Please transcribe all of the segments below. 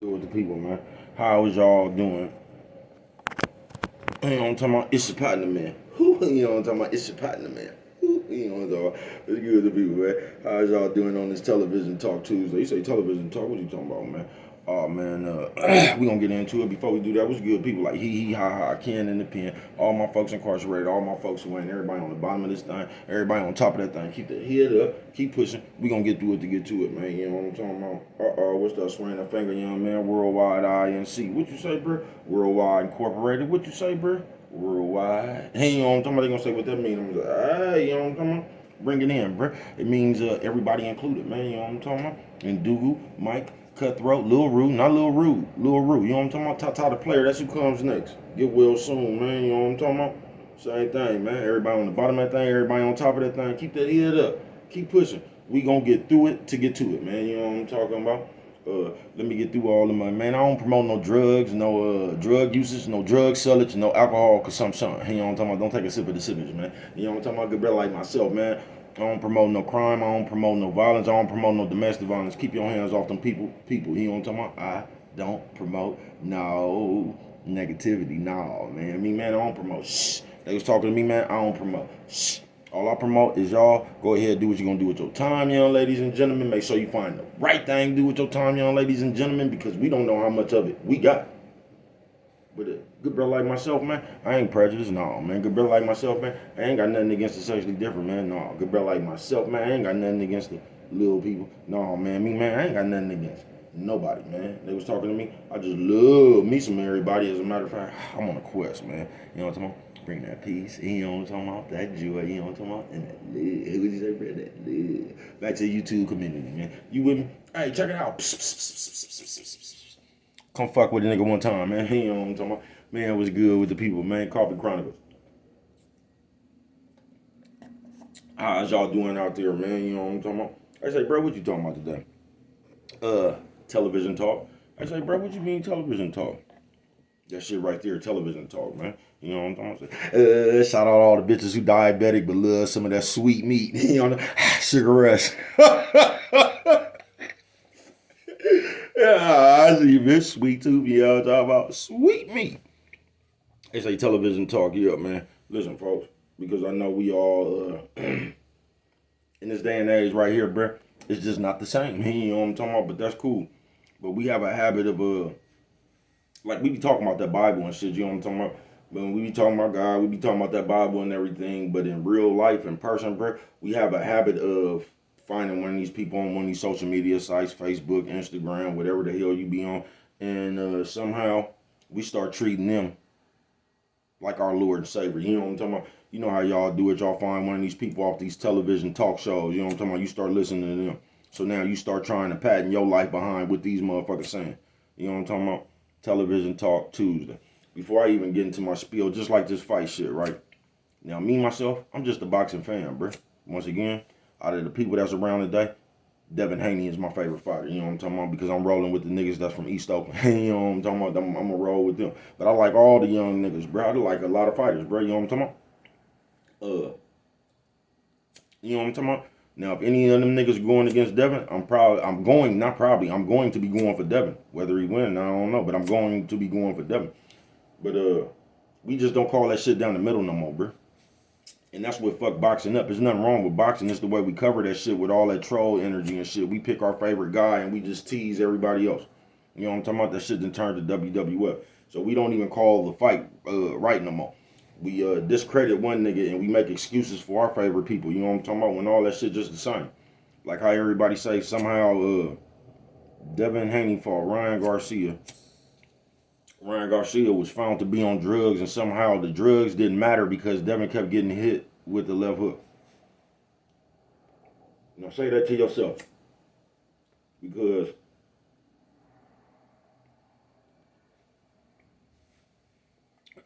With the people, man. How is y'all doing? You know what I'm talking about? It's your partner, man. You know what I'm talking about? It's your partner, man. You know what I'm talking about? It's good to people, man. How is y'all doing on this television talk Tuesday? You say television talk? What you talking about, man? Oh man, we gonna get into it. Before we do that, what's good, people like hee ha ha, Ken in the pen, all my folks incarcerated, all my folks who ain't, everybody on the bottom of this thing, everybody on top of that thing. Keep the head up, keep pushing. We gonna get through it to get to it, man. You know what I'm talking about? What's that swinging that finger, young man? Worldwide INC. What you say, bro? Worldwide Incorporated. What you say, bro? Worldwide. Hey, you know what I'm talking about? They gonna say what that mean? I'm like, hey, you know what I'm talking about? Bring it in, bro. It means everybody included, man. You know what I'm talking about? And Dougal, Mike, Cutthroat, Lil Rude, not Lil Rude, Lil Rude. You know what I'm talking about? Tata the player, that's who comes next. Get well soon, man. You know what I'm talking about? Same thing, man. Everybody on the bottom of that thing, everybody on top of that thing. Keep that head up. Keep pushing. We gonna get through it to get to it, man. You know what I'm talking about? Let me get through all of my man. I don't promote no drugs, no drug usage, no drug sellage, no alcohol consumption. You know what I'm talking about? Don't take a sip of the sippage, man. You know what I'm talking about? Good brother like myself, man. I don't promote no crime. I don't promote no violence. I don't promote no domestic violence. Keep your hands off them people. You know what I'm talking about? I don't promote no negativity. No, man. Me, man, I don't promote. Shh. They was talking to me, man. I don't promote. Shh. All I promote is y'all go ahead and do what you're gonna do with your time, young ladies and gentlemen. Make sure you find the right thing to do with your time, young ladies and gentlemen, because we don't know how much of it we got. But a good brother like myself, man, I ain't prejudiced, no, man. Good brother like myself, man, I ain't got nothing against the sexually different, man, no. Good brother like myself, man, I ain't got nothing against the little people, no, man. Me, man, I ain't got nothing against nobody, man. They was talking to me, I just love me some everybody. As a matter of fact, I'm on a quest, man. You know what I'm talking about? Bring that peace, you know what I'm talking about? That joy, you know what I'm talking about? And that love, what you say, bro? That love. Back to the YouTube community, man. You with me? Hey, check it out. Psst, psst, psst, psst, psst, psst, psst. Come fuck with a nigga one time, man. You know what I'm talking about? Man, was good with the people, man. Coffee Chronicles. How's y'all doing out there, man? You know what I'm talking about? I say, bro, what you talking about today? Television talk. I say, bro, what you mean television talk? That shit right there, television talk, man. You know what I'm talking about? Shout out all the bitches who diabetic but love some of that sweet meat. You know, sugar rush. Yeah, I see you, bitch. Sweet tooth. You know what I'm talking about? Sweet meat. They say television talk. Yeah, man. Listen, folks, because I know we all in this day and age right here, bruh, it's just not the same. You know what I'm talking about? But that's cool. But we have a habit of like we be talking about that Bible and shit. You know what I'm talking about? But when we be talking about God, we be talking about that Bible and everything. But in real life, in person, bruh, we have a habit of finding one of these people on one of these social media sites, Facebook, Instagram, whatever the hell you be on, and somehow we start treating them like our Lord and Savior. You know what I'm talking about? You know how y'all do it. Y'all find one of these people off these television talk shows. You know what I'm talking about? You start listening to them. So now you start trying to pattern your life behind what these motherfuckers saying. You know what I'm talking about? Television Talk Tuesday. Before I even get into my spiel, just like this fight shit, right? Now, me, myself, I'm just a boxing fan, bro. Once again, out of the people that's around today, Devin Haney is my favorite fighter. You know what I'm talking about? Because I'm rolling with the niggas that's from East Oakland. You know what I'm talking about? I'm going to roll with them. But I like all the young niggas, bro. I like a lot of fighters, bro. You know what I'm talking about? You know what I'm talking about? Now, if any of them niggas going against Devin, I'm going to be going for Devin. Whether he win, I don't know. But I'm going to be going for Devin. But we just don't call that shit down the middle no more, bro. And that's what fuck boxing up. There's nothing wrong with boxing. It's the way we cover that shit with all that troll energy and shit. We pick our favorite guy and we just tease everybody else. You know what I'm talking about? That shit then turned to WWF. So we don't even call the fight right no more. We discredit one nigga and we make excuses for our favorite people. You know what I'm talking about? When all that shit just the same. Like how everybody say somehow Devin Haney fought Ryan Garcia. Ryan Garcia was found to be on drugs, and somehow the drugs didn't matter because Devin kept getting hit with the left hook. Now say that to yourself, because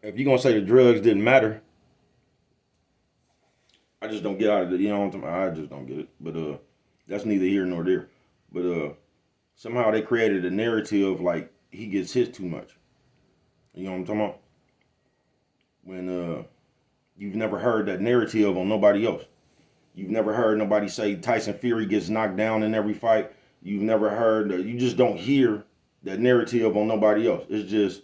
if you're gonna say the drugs didn't matter, I just don't get out of it. You know what I'm talking about? I just don't get it. But that's neither here nor there. But somehow they created a narrative like he gets hit too much. You know what I'm talking about? When you've never heard that narrative on nobody else. You've never heard nobody say Tyson Fury gets knocked down in every fight. You've never heard, you just don't hear that narrative on nobody else. It's just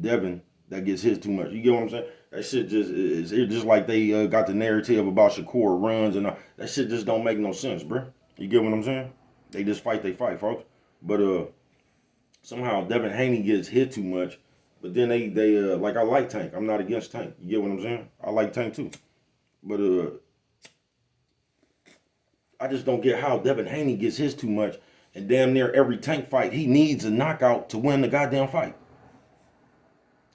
Devin that gets hit too much. You get what I'm saying? That shit just is it's just like they got the narrative about Shakur runs and all. That shit just don't make no sense, bro. You get what I'm saying? They just fight, they fight, folks. But somehow Devin Haney gets hit too much. But then they like I like Tank. I'm not against Tank. You get what I'm saying? I like Tank too. But I just don't get how Devin Haney gets his too much. And damn near every Tank fight, he needs a knockout to win the goddamn fight.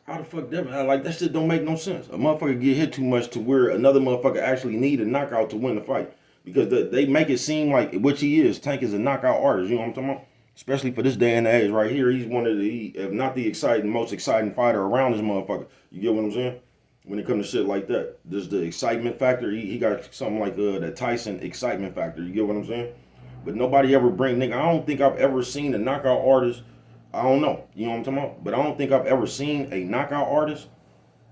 How the fuck Devin? Like, that shit don't make no sense. A motherfucker get hit too much to where another motherfucker actually need a knockout to win the fight. Because they make it seem like, which he is, Tank is a knockout artist. You know what I'm talking about? Especially for this day and age right here. He's one of the, if not the most exciting fighter around this motherfucker. You get what I'm saying? When it comes to shit like that. There's the excitement factor. He got something like that Tyson excitement factor. You get what I'm saying? But nobody ever bring, nigga, I don't think I've ever seen a knockout artist. I don't know. You know what I'm talking about? But I don't think I've ever seen a knockout artist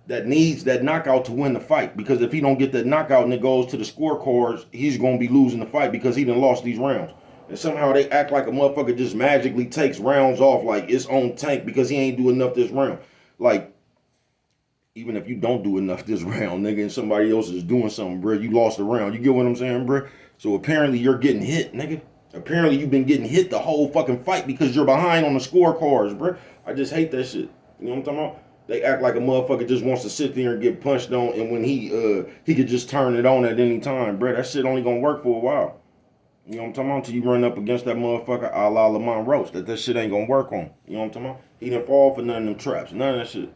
that needs that knockout to win the fight. Because if he don't get that knockout and it goes to the scorecards, he's going to be losing the fight because he done lost these rounds. And somehow they act like a motherfucker just magically takes rounds off like it's on Tank because he ain't do enough this round. Like, even if you don't do enough this round, nigga, and somebody else is doing something, bro, you lost the round. You get what I'm saying, bro? So apparently you're getting hit, nigga. Apparently you've been getting hit the whole fucking fight because you're behind on the scorecards, bro. I just hate that shit. You know what I'm talking about? They act like a motherfucker just wants to sit there and get punched on, and when he could just turn it on at any time, bro. That shit only gonna work for a while. You know what I'm talking about? Until you run up against that motherfucker a la Lamont Roach. That shit ain't gonna work on. You know what I'm talking about? He didn't fall for none of them traps. None of that shit.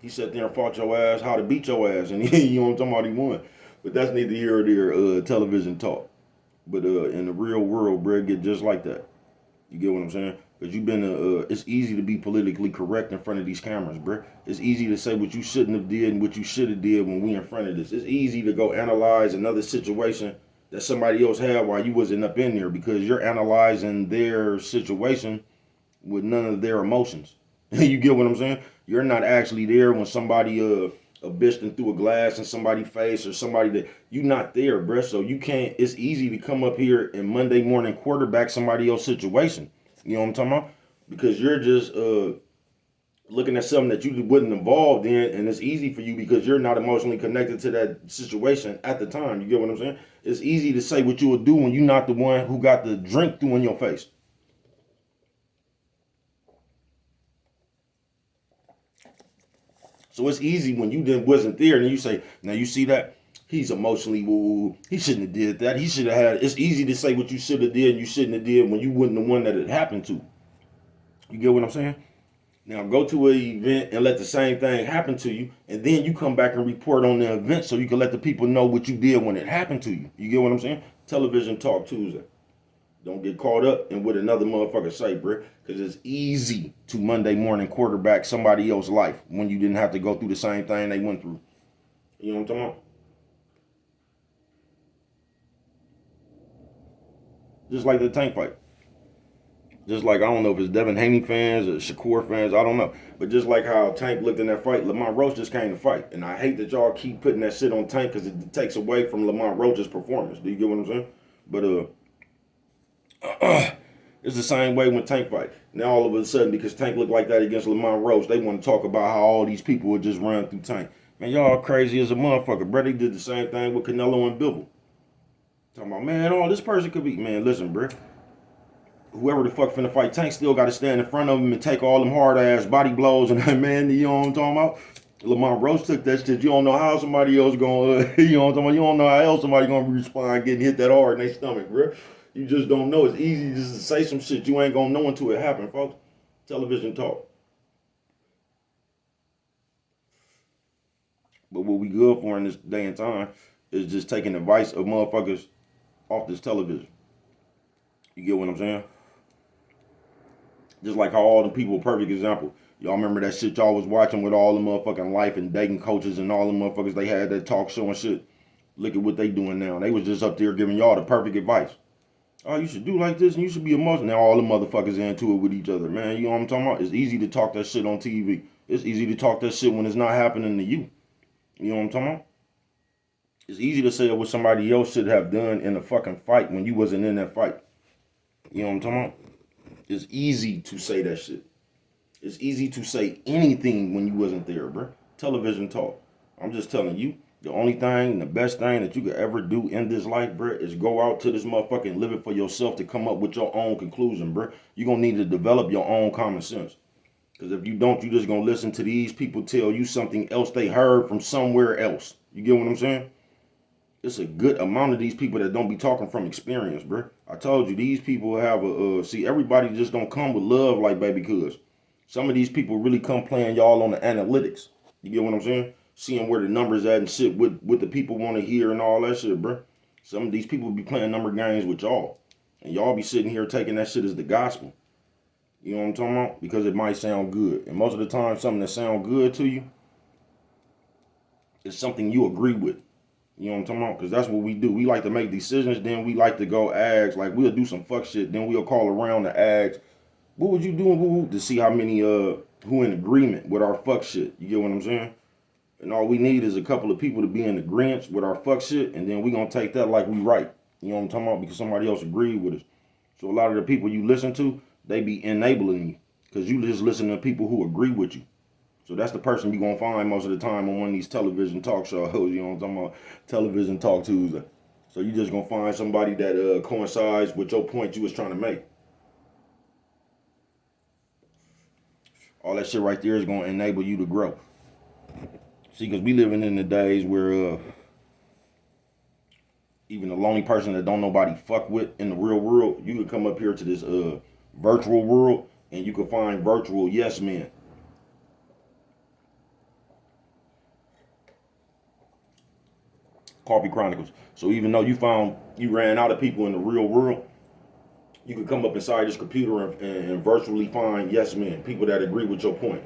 He sat there and fought your ass how to beat your ass, and you know what I'm talking about, he won. But that's neither here or there, television talk. But in the real world, bro, it get just like that. You get what I'm saying? Because you've been, it's easy to be politically correct in front of these cameras, bro. It's easy to say what you shouldn't have did and what you should have did when we in front of this. It's easy to go analyze another situation that somebody else had while you wasn't up in there because you're analyzing their situation with none of their emotions. You get what I'm saying? You're not actually there when somebody a bitch and threw a glass in somebody's face or somebody that you not there, bruh. So you can't. It's easy to come up here and Monday morning quarterback somebody else's situation. You know what I'm talking about? Because you're just looking at something that you wasn't involved in, and it's easy for you because you're not emotionally connected to that situation at the time. You get what I'm saying? It's easy to say what you would do when you're not the one who got the drink through in your face. So it's easy when you wasn't there, and then you say, now you see that? He's emotionally woo. He shouldn't have did that. He should have had. It's easy to say what you should have did and you shouldn't have did when you wasn't the one that it happened to. You get what I'm saying? Now go to an event and let the same thing happen to you, and then you come back and report on the event so you can let the people know what you did when it happened to you. You get what I'm saying? Television Talk Tuesday. Don't get caught up in what another motherfucker say, bro. Because it's easy to Monday morning quarterback somebody else's life when you didn't have to go through the same thing they went through. You know what I'm talking about? Just like the Tank fight. Just like, I don't know if it's Devin Haney fans or Shakur fans, I don't know. But just like how Tank looked in that fight, Lamont Roach just came to fight. And I hate that y'all keep putting that shit on Tank because it takes away from Lamont Roach's performance. Do you get what I'm saying? But it's the same way when Tank fight. Now all of a sudden, because Tank looked like that against Lamont Roach, they want to talk about how all these people would just run through Tank. Man, y'all crazy as a motherfucker. Bro, they did the same thing with Canelo and Bivol. Talking about, man, this person could be, man, listen, bro. Whoever the fuck finna fight Tank still got to stand in front of him and take all them hard ass body blows. And man, you know what I'm talking about? Lamont Roach took that shit. You don't know how somebody else gonna, you know what I'm talking about? You don't know how else somebody gonna respond getting hit that hard in their stomach, bro. You just don't know. It's easy just to say some shit you ain't gonna know until it happen, folks. Television talk. But what we good for in this day and time is just taking advice of motherfuckers off this television. You get what I'm saying? Just like how all the people, perfect example. Y'all remember that shit y'all was watching with all the motherfucking life and dating coaches and all the motherfuckers they had that talk show and shit. Look at what they doing now. They was just up there giving y'all the perfect advice. Oh, you should do like this and you should be emotional. Now all the motherfuckers into it with each other, man. You know what I'm talking about? It's easy to talk that shit on TV. It's easy to talk that shit when it's not happening to you. You know what I'm talking about? It's easy to say what somebody else should have done in a fucking fight when you wasn't in that fight. You know what I'm talking about? It's easy to say that shit. It's easy to say anything when you wasn't there, bro. Television talk. I'm just telling you, the only thing, the best thing that you could ever do in this life, bro, is go out to this motherfucker and live it for yourself to come up with your own conclusion, bro. You're going to need to develop your own common sense. Because if you don't, you just going to listen to these people tell you something else they heard from somewhere else. You get what I'm saying? It's a good amount of these people that don't be talking from experience, bro. I told you, these people have see, everybody just don't come with love like Baby Cuz. Some of these people really come playing y'all on the analytics. You get what I'm saying? Seeing where the numbers at and shit, what the people want to hear and all that shit, bro. Some of these people be playing number games with y'all. And y'all be sitting here taking that shit as the gospel. You know what I'm talking about? Because it might sound good. And most of the time, something that sounds good to you is something you agree with. You know what I'm talking about? Because that's what we do. We like to make decisions, then we like to go ask. Like, we'll do some fuck shit, then we'll call around to ask, what would you do to see how many who in agreement with our fuck shit. You get what I'm saying? And all we need is a couple of people to be in agreement with our fuck shit, and then we gonna take that like we right. You know what I'm talking about? Because somebody else agreed with us. So a lot of the people you listen to, they be enabling you. Because you just listen to people who agree with you. So that's the person you're going to find most of the time on one of these television talk shows. You know what I'm talking about? Television Talk Tuesday. So you just going to find somebody that coincides with your point you was trying to make. All that shit right there is going to enable you to grow. See, because we living in the days where even the lonely person that don't nobody fuck with in the real world, you could come up here to this virtual world and you could find virtual yes men. Coffee Chronicles. So even though you ran out of people in the real world, you could come up inside this computer and virtually find yes men, people that agree with your point.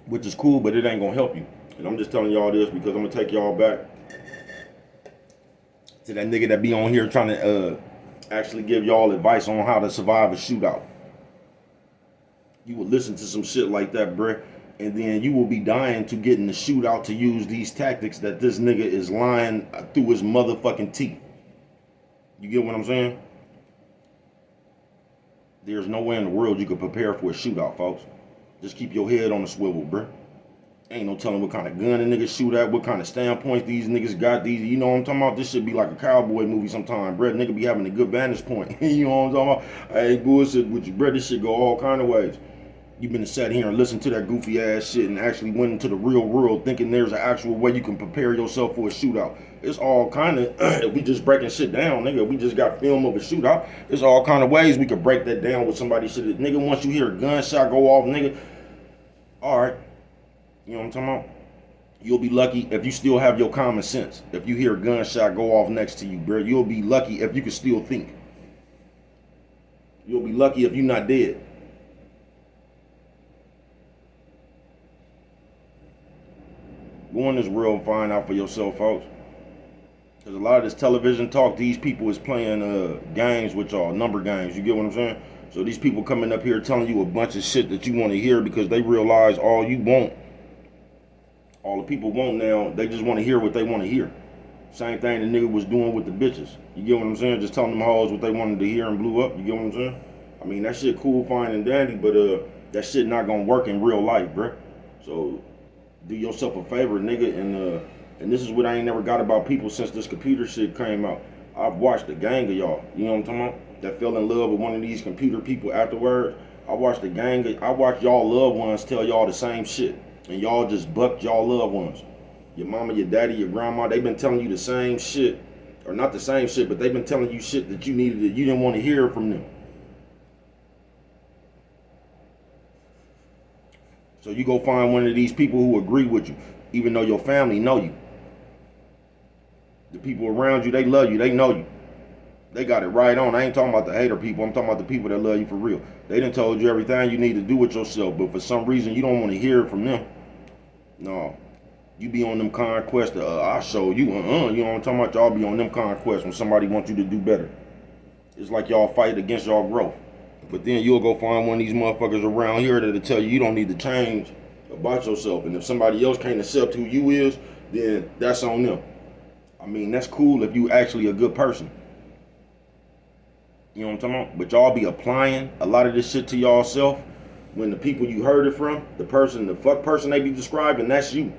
Which is cool, but it ain't gonna help you. And I'm just telling y'all this because I'm gonna take y'all back to that nigga that be on here trying to actually give y'all advice on how to survive a shootout. You would listen to some shit like that, bruh, and then you will be dying to get in the shootout to use these tactics that this nigga is lying through his motherfucking teeth. You get what I'm saying? There's no way in the world you could prepare for a shootout, folks. Just keep your head on the swivel, bruh. Ain't no telling what kind of gun a nigga shoot at, what kind of standpoints these niggas got. You know what I'm talking about? This should be like a cowboy movie sometime, bruh. Nigga be having a good vantage point. You know what I'm talking about? I ain't bullshit with you, bruh. This shit go all kind of ways. You've been sat here and listened to that goofy ass shit and actually went into the real world thinking there's an actual way you can prepare yourself for a shootout. It's all kind of, we just breaking shit down, nigga. We just got film of a shootout. There's all kind of ways we could break that down with somebody shit. Nigga, once you hear a gunshot go off, nigga, all right. You know what I'm talking about? You'll be lucky if you still have your common sense. If you hear a gunshot go off next to you, bro, you'll be lucky if you can still think. You'll be lucky if you're not dead. Go in this world and find out for yourself, folks. Because a lot of this television talk, these people is playing games with y'all, number games. You get what I'm saying? So these people coming up here telling you a bunch of shit that you want to hear because they realize all the people want now, they just want to hear what they want to hear. Same thing the nigga was doing with the bitches. You get what I'm saying? Just telling them hoes what they wanted to hear and blew up. You get what I'm saying? I mean, that shit cool, fine, and dandy, but that shit not gonna work in real life, bruh. So do yourself a favor, nigga, and this is what I ain't never got about people since this computer shit came out. I've watched a gang of y'all, you know what I'm talking about? That fell in love with one of these computer people afterwards. I watched y'all loved ones tell y'all the same shit. And y'all just bucked y'all loved ones. Your mama, your daddy, your grandma, they've been telling you the same shit. Or not the same shit, but they've been telling you shit that you didn't want to hear from them. So you go find one of these people who agree with you, even though your family know you. The people around you, they love you, they know you. They got it right on. I ain't talking about the hater people, I'm talking about the people that love you for real. They done told you everything you need to do with yourself, but for some reason you don't want to hear it from them. No. You be on them conquests, I show you, you know what I'm talking about? Y'all be on them conquests when somebody wants you to do better. It's like y'all fight against y'all growth. But then you'll go find one of these motherfuckers around here that'll tell you don't need to change about yourself. And if somebody else can't accept who you is, then that's on them. I mean, that's cool if you actually a good person. You know what I'm talking about? But y'all be applying a lot of this shit to y'all self when the people you heard it from, the fuck person they be describing, that's you.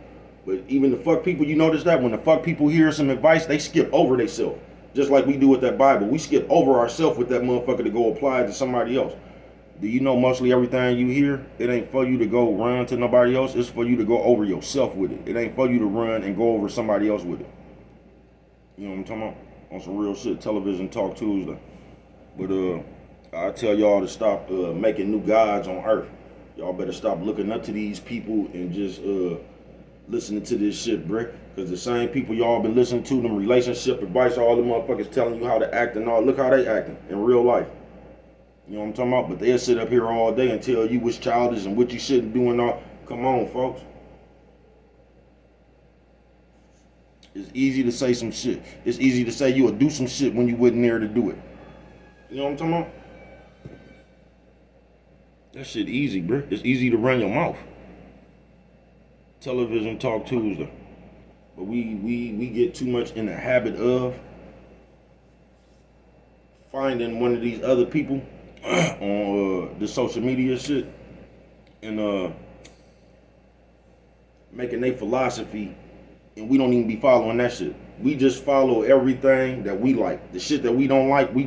But even the fuck people, you notice that when the fuck people hear some advice, they skip over themselves. Just like we do with that Bible. We skip over ourselves with that motherfucker to go apply it to somebody else. Do you know mostly everything you hear, it ain't for you to go run to nobody else, it's for you to go over yourself with it. It ain't for you to run and go over somebody else with it. You know what I'm talking about? On some real shit, Television Talk Tuesday. But I tell y'all to stop making new gods on earth. Y'all better stop looking up to these people and just listening to this shit, bruh. Because the same people y'all been listening to, them relationship advice, all the motherfuckers telling you how to act and all, look how they acting in real life. You know what I'm talking about? But they'll sit up here all day and tell you what's childish and what you shouldn't do and all. Come on, folks. It's easy to say some shit. It's easy to say you'll do some shit when you wasn't there to do it. You know what I'm talking about? That shit easy, bro. It's easy to run your mouth. Television Talk Tuesday. But we get too much in the habit of finding one of these other people on the social media shit and making their philosophy, and we don't even be following that shit. We just follow everything that we like. The shit that we don't like, we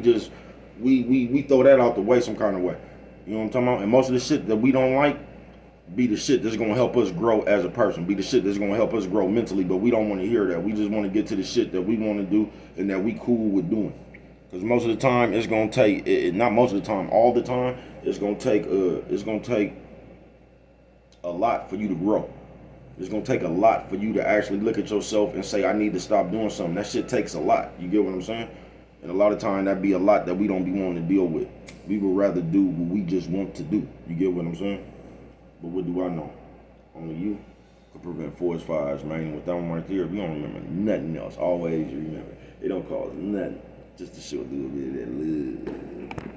throw that out the way some kind of way. You know what I'm talking about? And most of the shit that we don't like be the shit that's gonna help us grow as a person. Be the shit that's gonna help us grow mentally, but we don't want to hear that. We just want to get to the shit that we want to do and that we cool with doing. Because most of the time, it's gonna take not most of the time, all the time, it's gonna take a lot for you to grow. It's gonna take a lot for you to actually look at yourself and say, I need to stop doing something. That shit takes a lot. You get what I'm saying? And a lot of time that be a lot that we don't be wanting to deal with. We would rather do what we just want to do. You get what I'm saying? But what do I know? Only you could prevent forest fires, man. And with that one right there, we don't remember nothing else. Always remember. It don't cost nothing just to show a little bit of that love.